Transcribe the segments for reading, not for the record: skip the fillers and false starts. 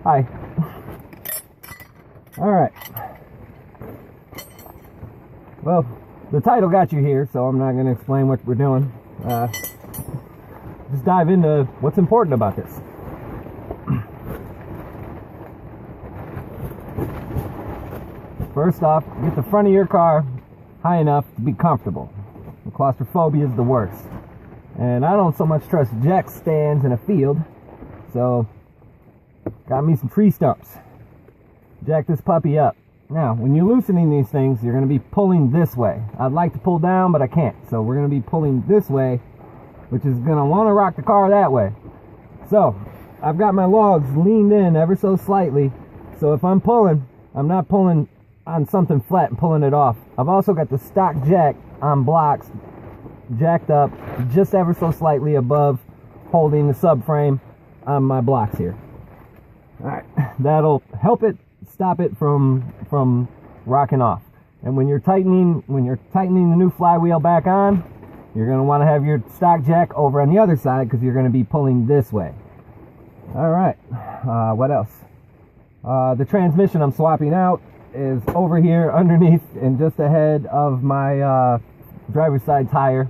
Hi. Alright. Well, the title got you here, so I'm not going to explain what we're doing. Just dive into what's important about this. First off, get the front of your car high enough to be comfortable. The claustrophobia is the worst. And I don't so much trust jack stands in a field, so got me some tree stumps. Jack this puppy up. Now, when you're loosening these things, you're going to be pulling this way. I'd like to pull down, but I can't. So we're going to be pulling this way, which is going to want to rock the car that way. So, I've got my logs leaned in ever so slightly. So if I'm pulling, I'm not pulling on something flat and pulling it off. I've also got the stock jack on blocks jacked up just ever so slightly above holding the subframe on my blocks here. Alright, that'll help it stop it from rocking off. And when you're tightening the new flywheel back on, you're going to want to have your stock jack over on the other side because you're going to be pulling this way. Alright, what else? The transmission I'm swapping out is over here underneath and just ahead of my driver's side tire.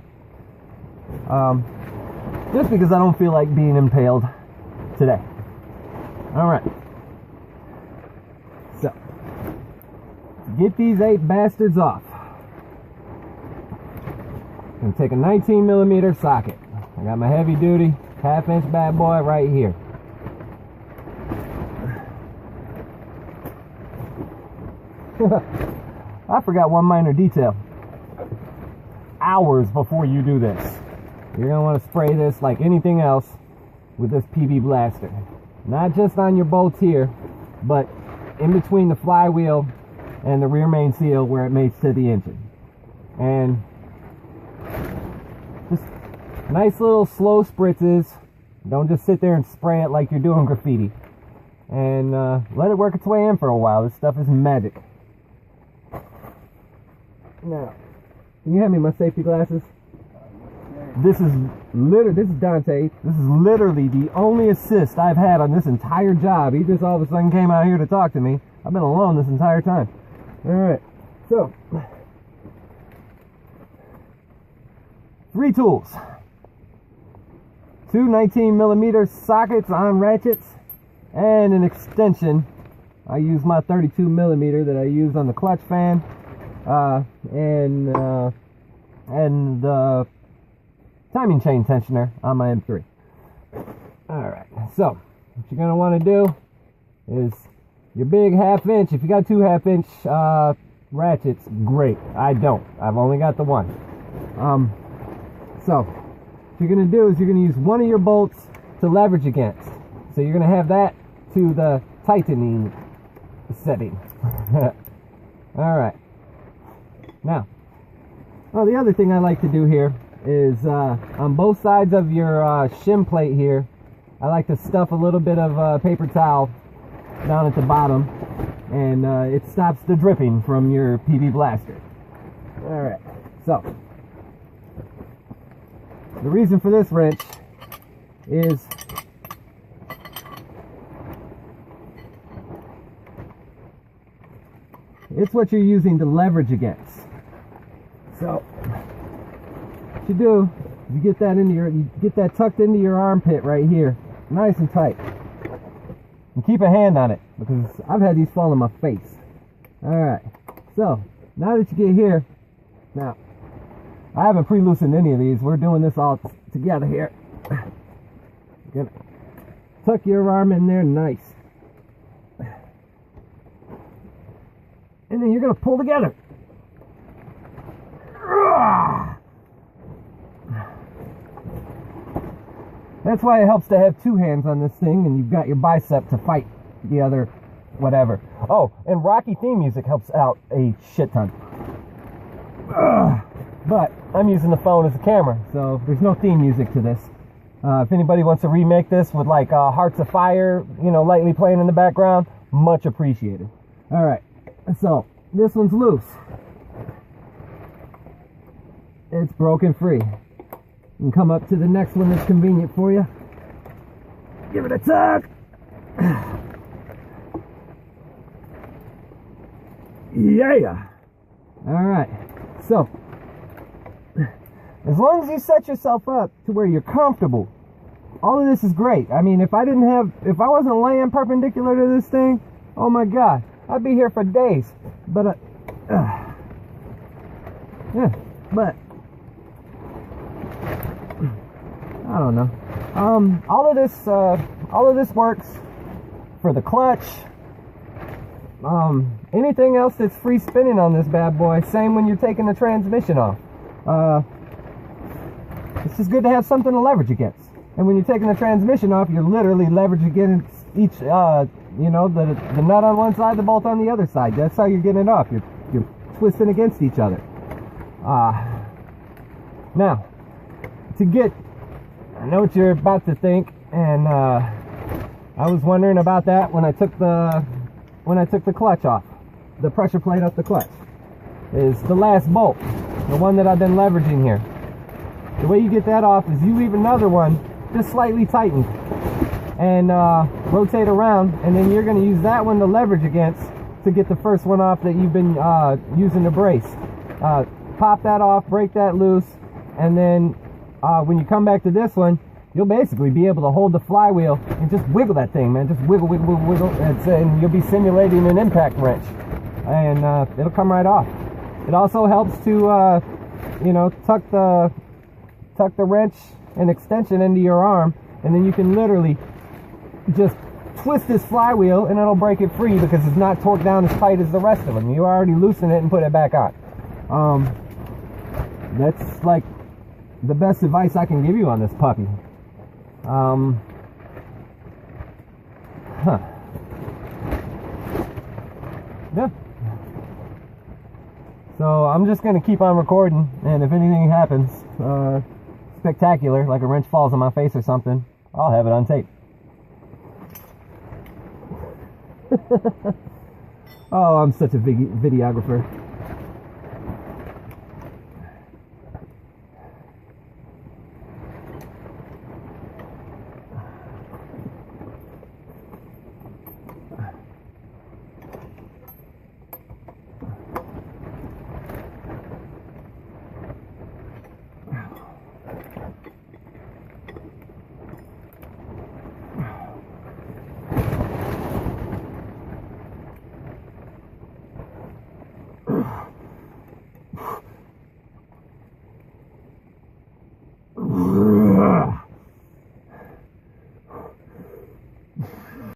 Just because I don't feel like being impaled today. Alright. So, get these 8 bastards off. I'm going to take a 19mm socket. I got my heavy duty 1/2 inch bad boy right here. I forgot one minor detail. Hours before you do this, you're going to want to spray this like anything else with this PB blaster. Not just on your bolts here, but in between the flywheel and the rear main seal where it mates to the engine. And just nice little slow spritzes. Don't just sit there and spray it like you're doing graffiti. And let it work its way in for a while. This stuff is magic. Now, can you hand me my safety glasses? This is Dante. This is literally the only assist I've had on this entire job. He just all of a sudden came out here to talk to me. I've been alone this entire time. Alright, so 3 tools. 2 19mm sockets on ratchets and an extension. I use my 32mm that I use on the clutch fan. And the timing chain tensioner on my M3. Alright, so what you're going to want to do is your big 1/2 inch. If you got 2 1/2 inch ratchets, great. I don't. I've only got the one. So what you're going to do is you're going to use one of your bolts to leverage against. So you're going to have that to the tightening setting. Alright. Now, well, the other thing I like to do here is on both sides of your shim plate here, I like to stuff a little bit of paper towel down at the bottom, and it stops the dripping from your PB blaster. Alright, so the reason for this wrench is it's what you're using to leverage against. So what you do is you get that tucked into your armpit right here, nice and tight, and keep a hand on it because I've had these fall on my face. Alright, so now that you get here, now I haven't pre-loosened any of these. We're doing this all together here. You're gonna tuck your arm in there nice, and then you're gonna pull together. That's why it helps to have 2 hands on this thing, and you've got your bicep to fight the other whatever. Oh, and Rocky theme music helps out a shit ton. But I'm using the phone as a camera, so there's no theme music to this. If anybody wants to remake this with like Hearts of Fire, you know, lightly playing in the background, much appreciated. Alright, so this one's loose. It's broken free. You can come up to the next one that's convenient for you. Give it a tug. Yeah. All right. So, as long as you set yourself up to where you're comfortable, all of this is great. I mean, if I wasn't laying perpendicular to this thing, oh my God, I'd be here for days. But, yeah, but I don't know. All of this works for the clutch. Anything else that's free spinning on this bad boy, same when you're taking the transmission off. It's just good to have something to leverage against. And when you're taking the transmission off, you're literally leveraging against each, you know, the nut on one side, the bolt on the other side. That's how you're getting it off. You're twisting against each other. Now, I know what you're about to think, and I was wondering about that when I took the clutch off, the pressure plate off the clutch. Is the last bolt, the one that I've been leveraging here. The way you get that off is you leave another one just slightly tightened and rotate around, and then you're going to use that one to leverage against to get the first one off that you've been using to brace. Pop that off, break that loose, and then when you come back to this one, you'll basically be able to hold the flywheel and just wiggle that thing, man. Just wiggle, wiggle, wiggle, wiggle. And you'll be simulating an impact wrench, and it'll come right off. It also helps to, you know, tuck the wrench and extension into your arm, and then you can literally just twist this flywheel and it'll break it free because it's not torqued down as tight as the rest of them. You already loosen it and put it back on. That's like the best advice I can give you on this puppy. Yeah. So I'm just gonna keep on recording, and if anything happens spectacular, like a wrench falls on my face or something, I'll have it on tape. Oh, I'm such a videographer.